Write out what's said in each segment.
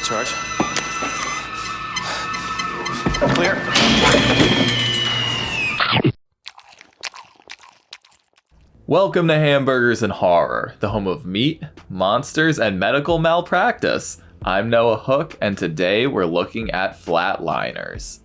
Charge. Clear. Welcome to Hamburgers and Horror, the home of meat, monsters, and medical malpractice. I'm Noah Hook, and today we're looking at Flatliners.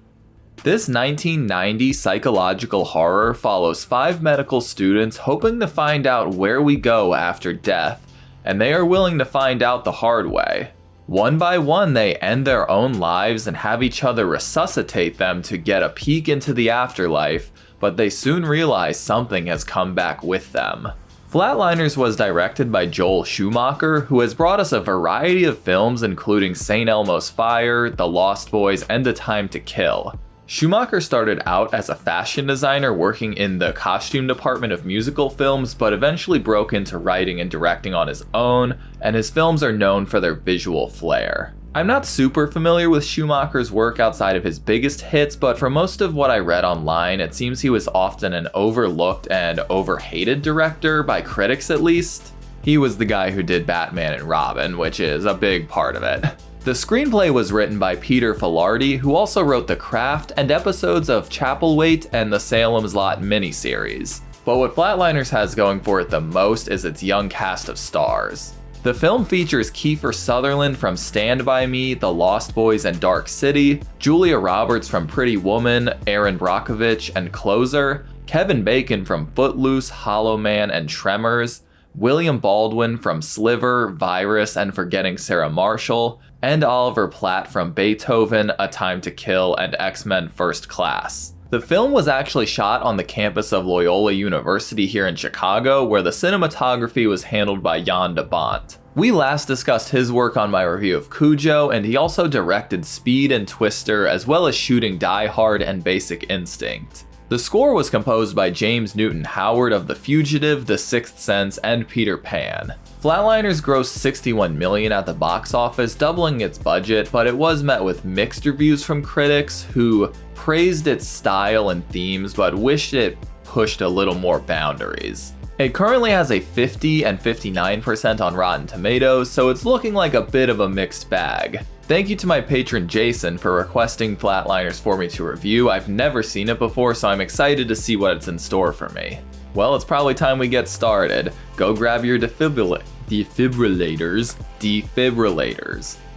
This 1990 psychological horror follows 5 medical students hoping to find out where we go after death, and they are willing to find out the hard way. One by one, they end their own lives and have each other resuscitate them to get a peek into the afterlife, but they soon realize something has come back with them. Flatliners was directed by Joel Schumacher, who has brought us a variety of films including St. Elmo's Fire, The Lost Boys, and A Time to Kill. Schumacher started out as a fashion designer working in the costume department of musical films, but eventually broke into writing and directing on his own, and his films are known for their visual flair. I'm not super familiar with Schumacher's work outside of his biggest hits, but for most of what I read online, it seems he was often an overlooked and overhated director, by critics at least. He was the guy who did Batman and Robin, which is a big part of it. The screenplay was written by Peter Filardi, who also wrote The Craft and episodes of Chapelwaite and the Salem's Lot miniseries. But what Flatliners has going for it the most is its young cast of stars. The film features Kiefer Sutherland from Stand By Me, The Lost Boys, and Dark City, Julia Roberts from Pretty Woman, Aaron Brockovich, and Closer, Kevin Bacon from Footloose, Hollow Man, and Tremors, William Baldwin from Sliver, Virus, and Forgetting Sarah Marshall, and Oliver Platt from Beethoven, A Time to Kill, and X-Men First Class. The film was actually shot on the campus of Loyola University here in Chicago, where the cinematography was handled by Jan de Bont. We last discussed his work on my review of Cujo, and he also directed Speed and Twister, as well as shooting Die Hard and Basic Instinct. The score was composed by James Newton Howard of The Fugitive, The Sixth Sense, and Peter Pan. Flatliners grossed $61 million at the box office, doubling its budget, but it was met with mixed reviews from critics who praised its style and themes, but wished it pushed a little more boundaries. It currently has a 50 and 59% on Rotten Tomatoes, so it's looking like a bit of a mixed bag. Thank you to my patron Jason for requesting Flatliners for me to review. I've never seen it before, so I'm excited to see what it's in store for me. Well, it's probably time we get started. Go grab your defibrillators.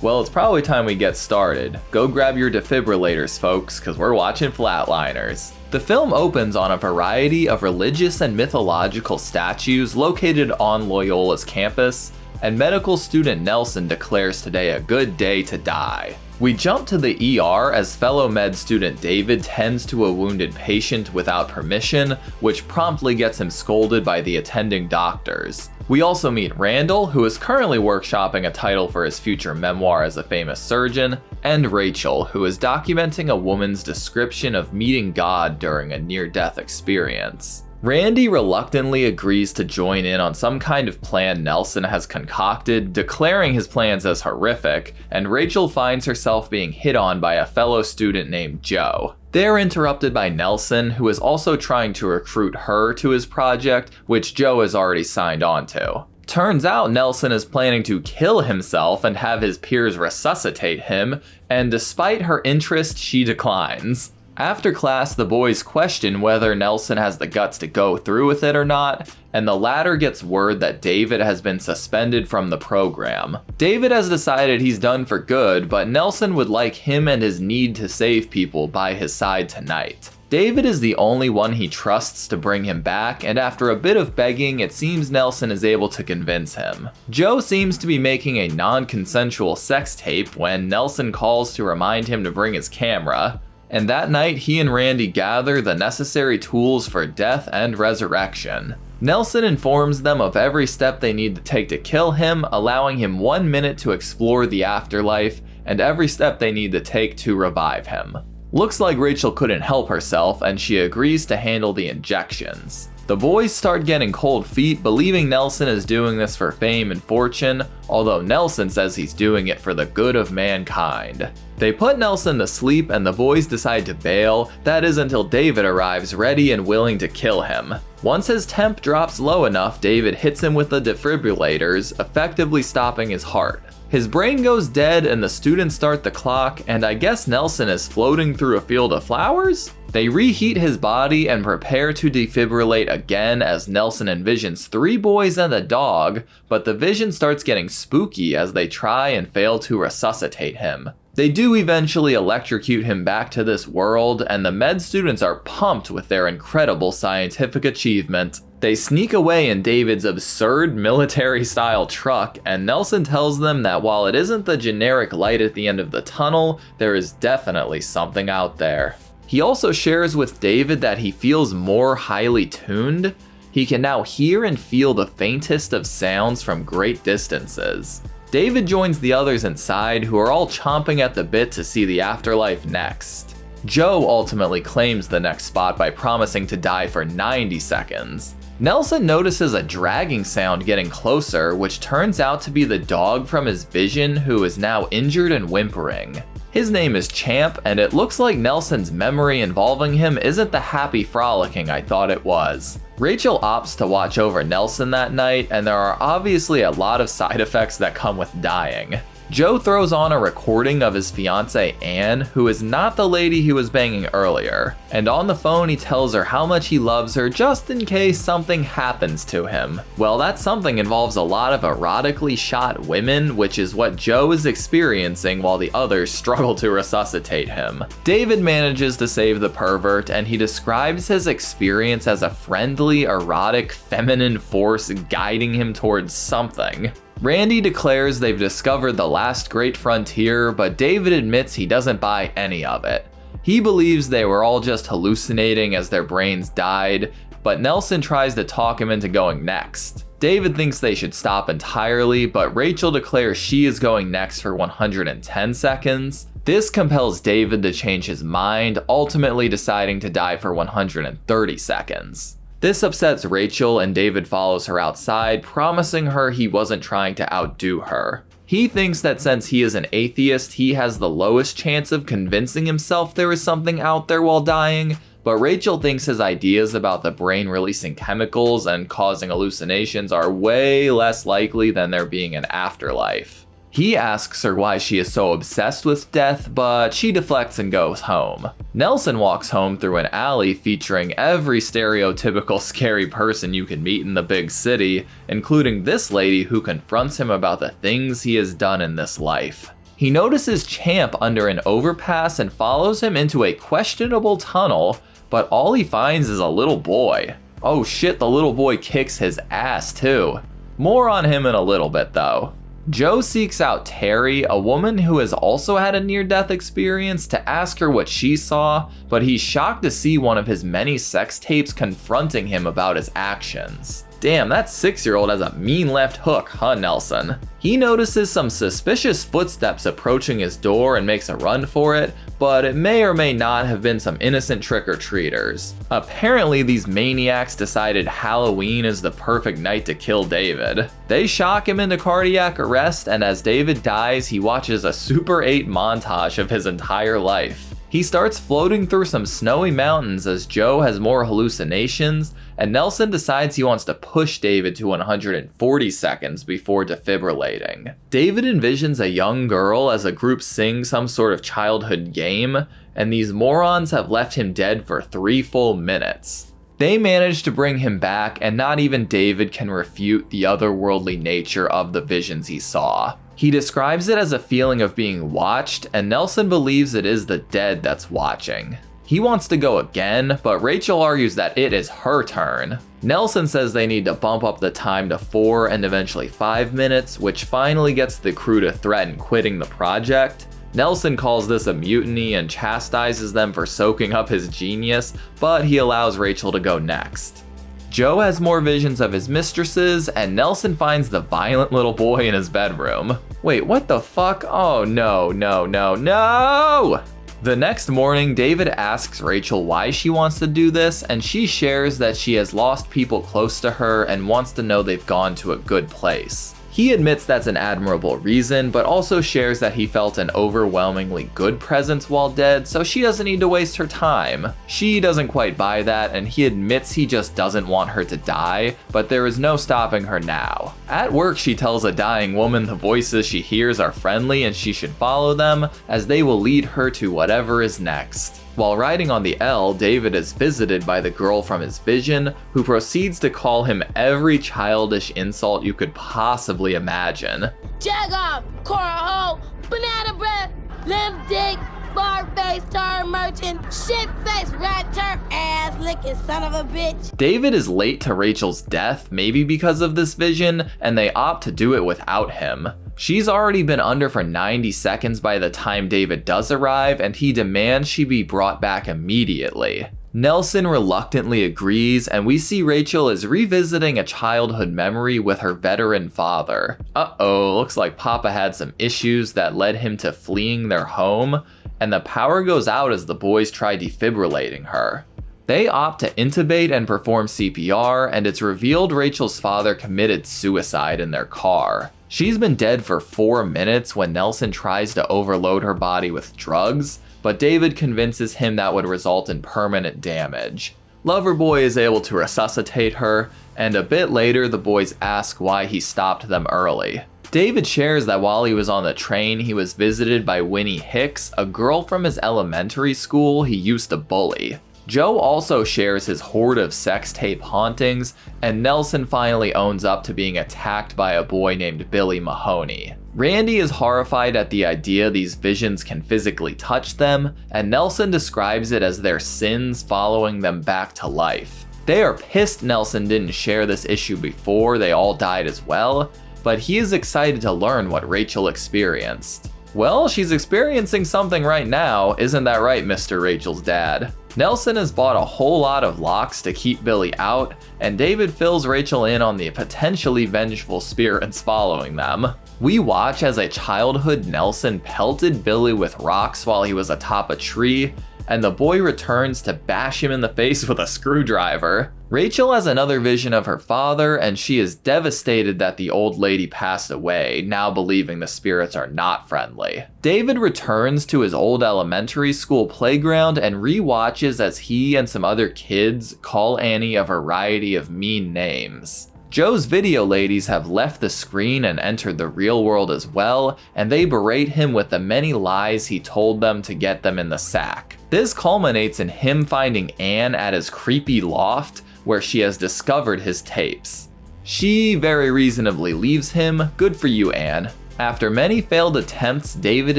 Well, it's probably time we get started. Go grab your defibrillators, folks, because we're watching Flatliners. The film opens on a variety of religious and mythological statues located on Loyola's campus, and medical student Nelson declares today a good day to die. We jump to the ER as fellow med student David tends to a wounded patient without permission, which promptly gets him scolded by the attending doctors. We also meet Randall, who is currently workshopping a title for his future memoir as a famous surgeon, and Rachel, who is documenting a woman's description of meeting God during a near-death experience. Randy reluctantly agrees to join in on some kind of plan Nelson has concocted, declaring his plans as horrific, and Rachel finds herself being hit on by a fellow student named Joe. They're interrupted by Nelson, who is also trying to recruit her to his project, which Joe has already signed on to. Turns out Nelson is planning to kill himself and have his peers resuscitate him, and despite her interest, she declines. After class, the boys question whether Nelson has the guts to go through with it or not, and the latter gets word that David has been suspended from the program. David has decided he's done for good, but Nelson would like him and his need to save people by his side tonight. David is the only one he trusts to bring him back, and after a bit of begging, it seems Nelson is able to convince him. Joe seems to be making a non-consensual sex tape when Nelson calls to remind him to bring his camera. And that night, he and Randy gather the necessary tools for death and resurrection. Nelson informs them of every step they need to take to kill him, allowing him 1 minute to explore the afterlife, and every step they need to take to revive him. Looks like Rachel couldn't help herself, and she agrees to handle the injections. The boys start getting cold feet, believing Nelson is doing this for fame and fortune, although Nelson says he's doing it for the good of mankind. They put Nelson to sleep and the boys decide to bail, that is until David arrives ready and willing to kill him. Once his temp drops low enough, David hits him with the defibrillators, effectively stopping his heart. His brain goes dead and the students start the clock, and I guess Nelson is floating through a field of flowers? They reheat his body and prepare to defibrillate again as Nelson envisions 3 boys and a dog, but the vision starts getting spooky as they try and fail to resuscitate him. They do eventually electrocute him back to this world, and the med students are pumped with their incredible scientific achievement. They sneak away in David's absurd military-style truck, and Nelson tells them that while it isn't the generic light at the end of the tunnel, there is definitely something out there. He also shares with David that he feels more highly tuned. He can now hear and feel the faintest of sounds from great distances. David joins the others inside, who are all chomping at the bit to see the afterlife next. Joe ultimately claims the next spot by promising to die for 90 seconds. Nelson notices a dragging sound getting closer, which turns out to be the dog from his vision, who is now injured and whimpering. His name is Champ, and it looks like Nelson's memory involving him isn't the happy frolicking I thought it was. Rachel opts to watch over Nelson that night, and there are obviously a lot of side effects that come with dying. Joe throws on a recording of his fiancée Anne, who is not the lady he was banging earlier, and on the phone he tells her how much he loves her just in case something happens to him. Well, that something involves a lot of erotically shot women, which is what Joe is experiencing while the others struggle to resuscitate him. David manages to save the pervert, and he describes his experience as a friendly, erotic, feminine force guiding him towards something. Randy declares they've discovered the last great frontier, but David admits he doesn't buy any of it. He believes they were all just hallucinating as their brains died, but Nelson tries to talk him into going next. David thinks they should stop entirely, but Rachel declares she is going next for 110 seconds. This compels David to change his mind, ultimately deciding to die for 130 seconds. This upsets Rachel, and David follows her outside, promising her he wasn't trying to outdo her. He thinks that since he is an atheist, he has the lowest chance of convincing himself there is something out there while dying, but Rachel thinks his ideas about the brain releasing chemicals and causing hallucinations are way less likely than there being an afterlife. He asks her why she is so obsessed with death, but she deflects and goes home. Nelson walks home through an alley featuring every stereotypical scary person you can meet in the big city, including this lady who confronts him about the things he has done in this life. He notices Champ under an overpass and follows him into a questionable tunnel, but all he finds is a little boy. Oh shit, the little boy kicks his ass too. More on him in a little bit though. Joe seeks out Terry, a woman who has also had a near-death experience, to ask her what she saw, but he's shocked to see one of his many sex tapes confronting him about his actions. Damn, that 6-year-old has a mean left hook, huh, Nelson? He notices some suspicious footsteps approaching his door and makes a run for it, but it may or may not have been some innocent trick-or-treaters. Apparently, these maniacs decided Halloween is the perfect night to kill David. They shock him into cardiac arrest, and as David dies, he watches a Super 8 montage of his entire life. He starts floating through some snowy mountains as Joe has more hallucinations, and Nelson decides he wants to push David to 140 seconds before defibrillating. David envisions a young girl as a group sings some sort of childhood game, and these morons have left him dead for 3 full minutes. They manage to bring him back, and not even David can refute the otherworldly nature of the visions he saw. He describes it as a feeling of being watched, and Nelson believes it is the dead that's watching. He wants to go again, but Rachel argues that it is her turn. Nelson says they need to bump up the time to 4 and eventually 5 minutes, which finally gets the crew to threaten quitting the project. Nelson calls this a mutiny and chastises them for soaking up his genius, but he allows Rachel to go next. Joe has more visions of his mistresses, and Nelson finds the violent little boy in his bedroom. Wait, what the fuck? Oh no, no, no, no! The next morning, David asks Rachel why she wants to do this, and she shares that she has lost people close to her and wants to know they've gone to a good place. He admits that's an admirable reason, but also shares that he felt an overwhelmingly good presence while dead, so she doesn't need to waste her time. She doesn't quite buy that, and he admits he just doesn't want her to die, but there is no stopping her now. At work, she tells a dying woman the voices she hears are friendly and she should follow them, as they will lead her to whatever is next. While riding on the L, David is visited by the girl from his vision, who proceeds to call him every childish insult you could possibly imagine. Jagoff, Cora banana bread, limp dick, bar face, turn merchant, shit face, rat turf, ass licking son of a bitch. David is late to Rachel's death, maybe because of this vision, and they opt to do it without him. She's already been under for 90 seconds by the time David does arrive, and he demands she be brought back immediately. Nelson reluctantly agrees, and we see Rachel is revisiting a childhood memory with her veteran father. Looks like Papa had some issues that led him to fleeing their home, and the power goes out as the boys try defibrillating her. They opt to intubate and perform CPR, and it's revealed Rachel's father committed suicide in their car. She's been dead for 4 minutes when Nelson tries to overload her body with drugs, but David convinces him that would result in permanent damage. Loverboy is able to resuscitate her, and a bit later the boys ask why he stopped them early. David shares that while he was on the train, he was visited by Winnie Hicks, a girl from his elementary school he used to bully. Joe also shares his horde of sex tape hauntings, and Nelson finally owns up to being attacked by a boy named Billy Mahoney. Randy is horrified at the idea these visions can physically touch them, and Nelson describes it as their sins following them back to life. They are pissed Nelson didn't share this issue before they all died as well, but he is excited to learn what Rachel experienced. Well, she's experiencing something right now, isn't that right, Mr. Rachel's dad? Nelson has bought a whole lot of locks to keep Billy out, and David fills Rachel in on the potentially vengeful spirits following them. We watch as a childhood Nelson pelted Billy with rocks while he was atop a tree, and the boy returns to bash him in the face with a screwdriver. Rachel has another vision of her father, and she is devastated that the old lady passed away, now believing the spirits are not friendly. David returns to his old elementary school playground and re-watches as he and some other kids call Annie a variety of mean names. Joe's video ladies have left the screen and entered the real world as well, and they berate him with the many lies he told them to get them in the sack. This culminates in him finding Anne at his creepy loft, where she has discovered his tapes. She very reasonably leaves him. Good for you, Anne. After many failed attempts, David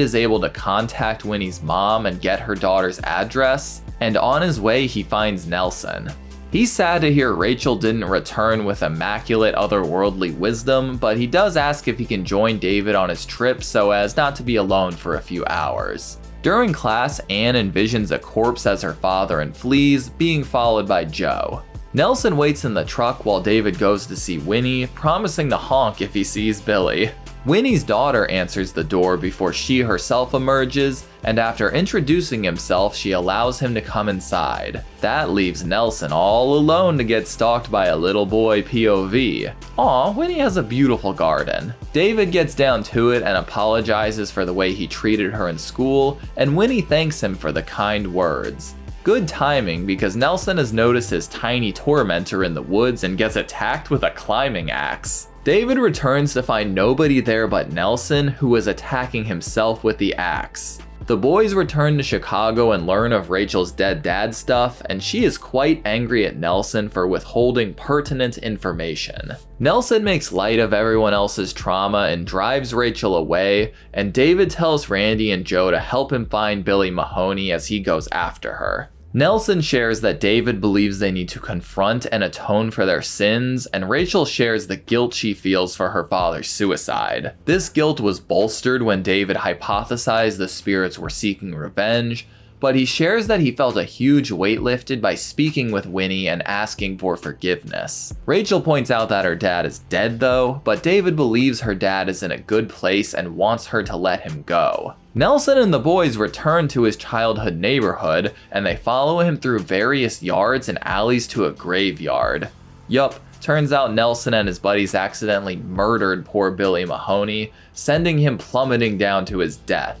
is able to contact Winnie's mom and get her daughter's address, and on his way he finds Nelson. He's sad to hear Rachel didn't return with immaculate otherworldly wisdom, but he does ask if he can join David on his trip so as not to be alone for a few hours. During class, Anne envisions a corpse as her father and flees, being followed by Joe. Nelson waits in the truck while David goes to see Winnie, promising to honk if he sees Billy. Winnie's daughter answers the door before she herself emerges, and after introducing himself, she allows him to come inside. That leaves Nelson all alone to get stalked by a little boy POV. Aw, Winnie has a beautiful garden. David gets down to it and apologizes for the way he treated her in school, and Winnie thanks him for the kind words. Good timing, because Nelson has noticed his tiny tormentor in the woods and gets attacked with a climbing axe. David returns to find nobody there but Nelson, who is attacking himself with the axe. The boys return to Chicago and learn of Rachel's dead dad stuff, and she is quite angry at Nelson for withholding pertinent information. Nelson makes light of everyone else's trauma and drives Rachel away, and David tells Randy and Joe to help him find Billy Mahoney as he goes after her. Nelson shares that David believes they need to confront and atone for their sins, and Rachel shares the guilt she feels for her father's suicide. This guilt was bolstered when David hypothesized the spirits were seeking revenge, but he shares that he felt a huge weight lifted by speaking with Winnie and asking for forgiveness. Rachel points out that her dad is dead though, but David believes her dad is in a good place and wants her to let him go. Nelson and the boys return to his childhood neighborhood, and they follow him through various yards and alleys to a graveyard. Yup, Turns out Nelson and his buddies accidentally murdered poor Billy Mahoney, sending him plummeting down to his death.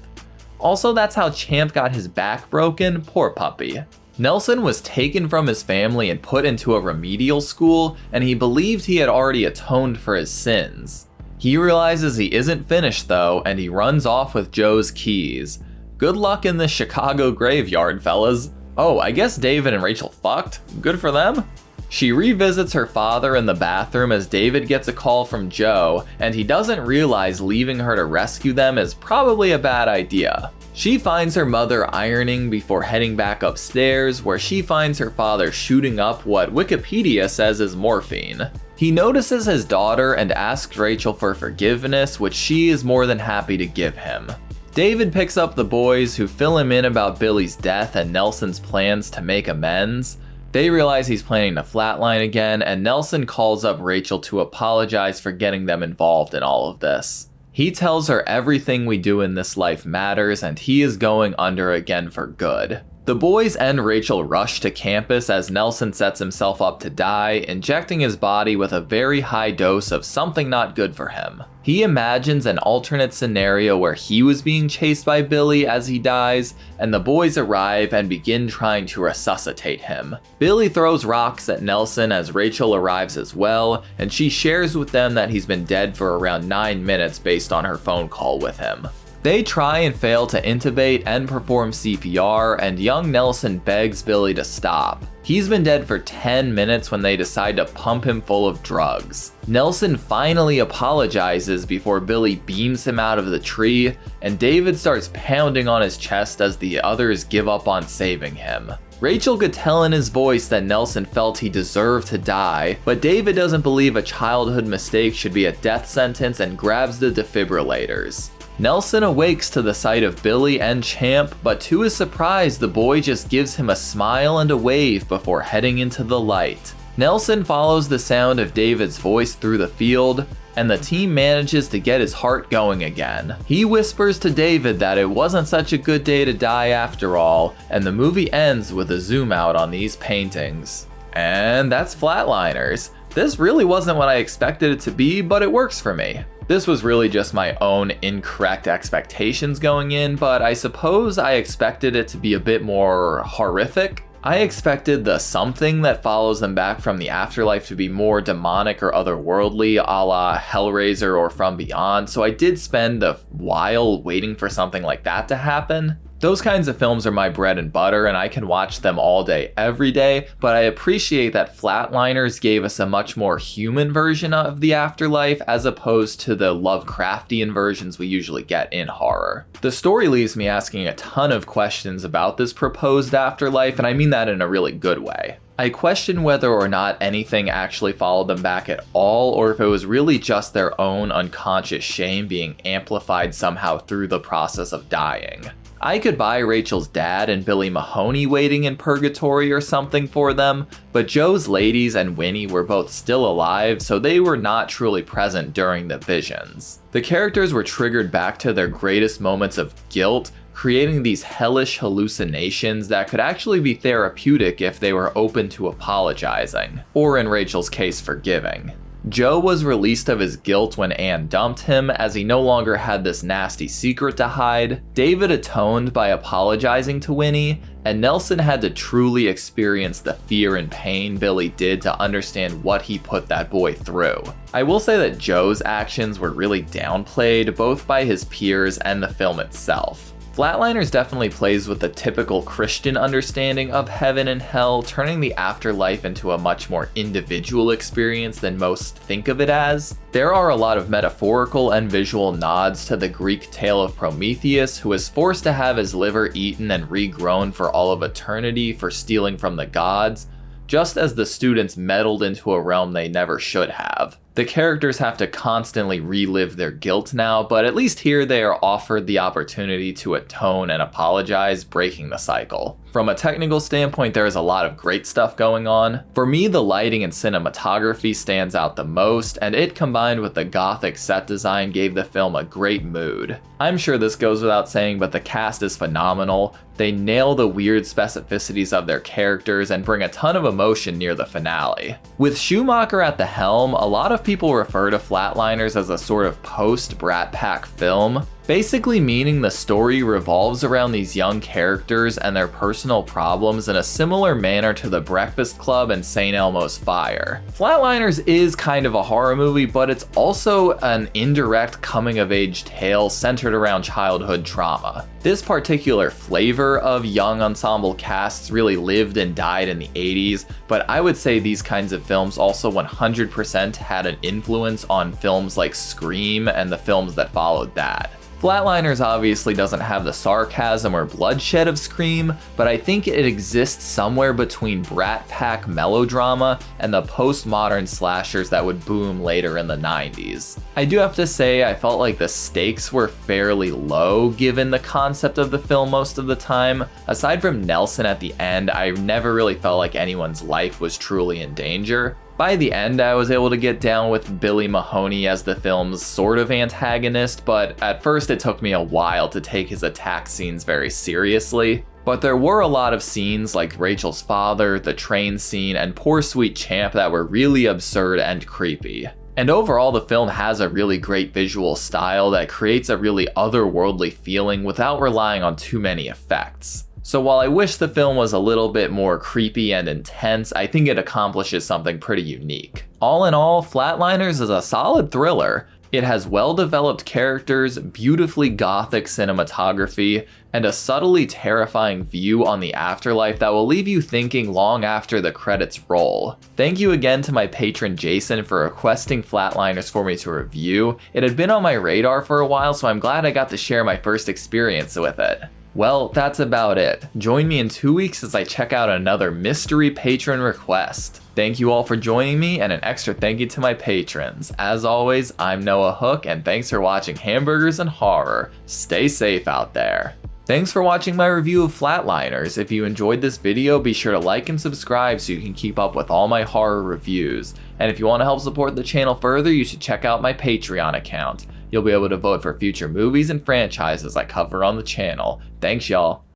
Also, that's how Champ got his back broken, poor puppy. Nelson was taken from his family and put into a remedial school, and he believed he had already atoned for his sins. He realizes he isn't finished though, and he runs off with Joe's keys. Good luck in the Chicago graveyard, fellas. Oh, I guess David and Rachel fucked. Good for them. She revisits her father in the bathroom as David gets a call from Joe, and he doesn't realize leaving her to rescue them is probably a bad idea. She finds her mother ironing before heading back upstairs, where she finds her father shooting up what Wikipedia says is morphine. He notices his daughter and asks Rachel for forgiveness, which she is more than happy to give him. David picks up the boys, who fill him in about Billy's death and Nelson's plans to make amends. They realize he's planning to flatline again, and Nelson calls up Rachel to apologize for getting them involved in all of this. He tells her everything we do in this life matters, and he is going under again for good. The boys and Rachel rush to campus as Nelson sets himself up to die, injecting his body with a very high dose of something not good for him. He imagines an alternate scenario where he was being chased by Billy as he dies, and the boys arrive and begin trying to resuscitate him. Billy throws rocks at Nelson as Rachel arrives as well, and she shares with them that he's been dead for around 9 minutes based on her phone call with him. They try and fail to intubate and perform CPR, and young Nelson begs Billy to stop. He's been dead for 10 minutes when they decide to pump him full of drugs. Nelson finally apologizes before Billy beams him out of the tree, and David starts pounding on his chest as the others give up on saving him. Rachel could tell in his voice that Nelson felt he deserved to die, but David doesn't believe a childhood mistake should be a death sentence and grabs the defibrillators. Nelson awakes to the sight of Billy and Champ, but to his surprise, the boy just gives him a smile and a wave before heading into the light. Nelson follows the sound of David's voice through the field, and the team manages to get his heart going again. He whispers to David that it wasn't such a good day to die after all, and the movie ends with a zoom out on these paintings. And that's Flatliners. This really wasn't what I expected it to be, but it works for me. This was really just my own incorrect expectations going in, but I suppose I expected it to be a bit more horrific. I expected the something that follows them back from the afterlife to be more demonic or otherworldly, a la Hellraiser or From Beyond, so I did spend a while waiting for something like that to happen. Those kinds of films are my bread and butter, and I can watch them all day, every day, but I appreciate that Flatliners gave us a much more human version of the afterlife as opposed to the Lovecraftian versions we usually get in horror. The story leaves me asking a ton of questions about this proposed afterlife, and I mean that in a really good way. I question whether or not anything actually followed them back at all, or if it was really just their own unconscious shame being amplified somehow through the process of dying. I could buy Rachel's dad and Billy Mahoney waiting in purgatory or something for them, but Joe's ladies and Winnie were both still alive, so they were not truly present during the visions. The characters were triggered back to their greatest moments of guilt, creating these hellish hallucinations that could actually be therapeutic if they were open to apologizing, or in Rachel's case, forgiving. Joe was released of his guilt when Anne dumped him, as he no longer had this nasty secret to hide. David atoned by apologizing to Winnie, and Nelson had to truly experience the fear and pain Billy did to understand what he put that boy through. I will say that Joe's actions were really downplayed, both by his peers and the film itself. Flatliners definitely plays with the typical Christian understanding of heaven and hell, turning the afterlife into a much more individual experience than most think of it as. There are a lot of metaphorical and visual nods to the Greek tale of Prometheus, who was forced to have his liver eaten and regrown for all of eternity for stealing from the gods, just as the students meddled into a realm they never should have. The characters have to constantly relive their guilt now, but at least here they are offered the opportunity to atone and apologize, breaking the cycle. From a technical standpoint, there is a lot of great stuff going on. For me, the lighting and cinematography stands out the most, and it combined with the gothic set design gave the film a great mood. I'm sure this goes without saying, but the cast is phenomenal. They nail the weird specificities of their characters and bring a ton of emotion near the finale. With Schumacher at the helm, a lot of people refer to Flatliners as a sort of post-Brat Pack film, basically meaning the story revolves around these young characters and their personal problems in a similar manner to The Breakfast Club and St. Elmo's Fire. Flatliners is kind of a horror movie, but it's also an indirect coming-of-age tale centered around childhood trauma. This particular flavor of young ensemble casts really lived and died in the 80s, but I would say these kinds of films also 100% had an influence on films like Scream and the films that followed that. Flatliners obviously doesn't have the sarcasm or bloodshed of Scream, but I think it exists somewhere between Brat Pack melodrama and the postmodern slashers that would boom later in the 90s. I do have to say I felt like the stakes were fairly low given the concept of the film most of the time. Aside from Nelson at the end, I never really felt like anyone's life was truly in danger. By the end, I was able to get down with Billy Mahoney as the film's sort of antagonist, but at first it took me a while to take his attack scenes very seriously. But there were a lot of scenes like Rachel's father, the train scene, and Poor Sweet Champ that were really absurd and creepy. And overall, the film has a really great visual style that creates a really otherworldly feeling without relying on too many effects. So while I wish the film was a little bit more creepy and intense, I think it accomplishes something pretty unique. All in all, Flatliners is a solid thriller. It has well-developed characters, beautifully gothic cinematography, and a subtly terrifying view on the afterlife that will leave you thinking long after the credits roll. Thank you again to my patron Jason for requesting Flatliners for me to review. It had been on my radar for a while, so I'm glad I got to share my first experience with it. Well, that's about it. Join me in 2 weeks as I check out another mystery patron request. Thank you all for joining me, and an extra thank you to my patrons. As always, I'm Noah Hook, and thanks for watching Hamburgers and Horror. Stay safe out there. Thanks for watching my review of Flatliners. If you enjoyed this video, be sure to like and subscribe so you can keep up with all my horror reviews. And if you want to help support the channel further, you should check out my Patreon account. You'll be able to vote for future movies and franchises I cover on the channel. Thanks, y'all.